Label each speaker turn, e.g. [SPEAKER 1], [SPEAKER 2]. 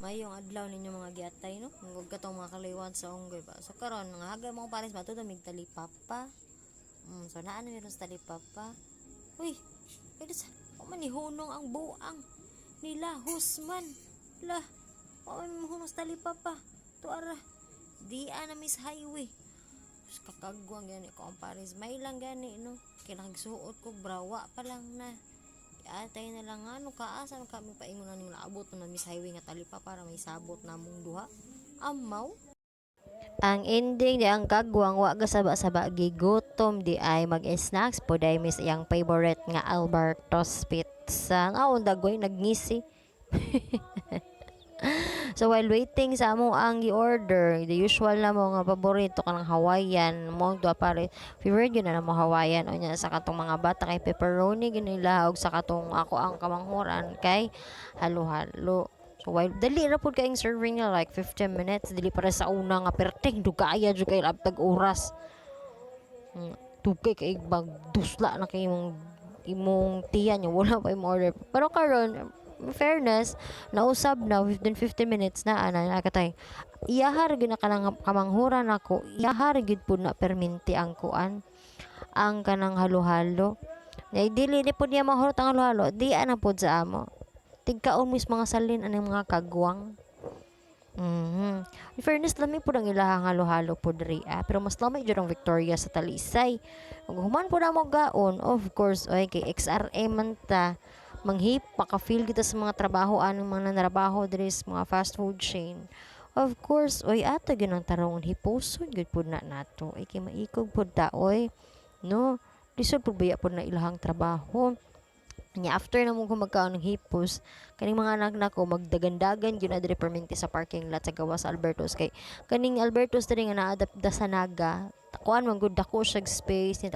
[SPEAKER 1] Mayong adlaw ninyo mga giatay no. Ngog katong mga kaliwan sa unggoy ba. So karon nga haga mo pares matuto mig talipapa. So naa na meron sa talipapa. Uy, pwede sa man ni hunong ang buang nila Husman. La, man hunong sa talipapa. Tuara. Di na miss highway. Kakagwang gani ko ang pares. May lang gani no. Kinagsuot ko brawa pa lang na. Atay na lang ano kaasan kami paingon na ning naabot na Miss Highway nga talipa para may sabot namong duha. Amaw. Ang ending di ang kagwang wa gasaba-saba gigutom di ay mag-snacks po dai miss iyang favorite nga Alberto's Pizza. Ang dagoy nagngisi. So while waiting sa amo ang gi-order, the usual na mo nga paborito kanang Hawaiian, mo do pare favorite gyud na mo Hawaiian unya sa katong mga bata kay pepperoni ginila og sa katong ako ang kamanghuran kay halo-halo. So while dali ra pud kaayong serving niya like 15 minutes dili para sa una nga perting dugaya jud kay labtag oras. Dugay kay magdusla na kay imong tiyan niya wala pa imong order. Pero karon fairness nausab na within 15 minutes na ana nakatay iyahar gyud na kanang kamanghuran ako iyahar gyud pud na perminti ang kuan ang kanang halo-halo na dili ni pud niya mahurot ang halo-halo di ana pud sa amo tigkaon mis mga salin aning mga kagwang. In fairness lami pud ang ilahang halo-halo pud diri pero mas lamay jud ang Victoria sa Talisay ug human pud amo gaon of course oy kay XRM man ta manghip maka-feel kita sa mga trabahoan ng mga nanarabaho diri sa mga fast food chain. Of course, oy ato gyud ang tarong hiposon gyud pud na nato. Ay kay maikog pud ta oy. No, lisod pud baya pud na ilahang trabaho. Nya after na mo magkaon ng hipos, kaning mga anak nako magdagandagan gyud na diri perminti sa parking lot sa gawas sa Albertos kay kaning Albertos diri nga naa sa Naga. Kuan man gud dako siya space ni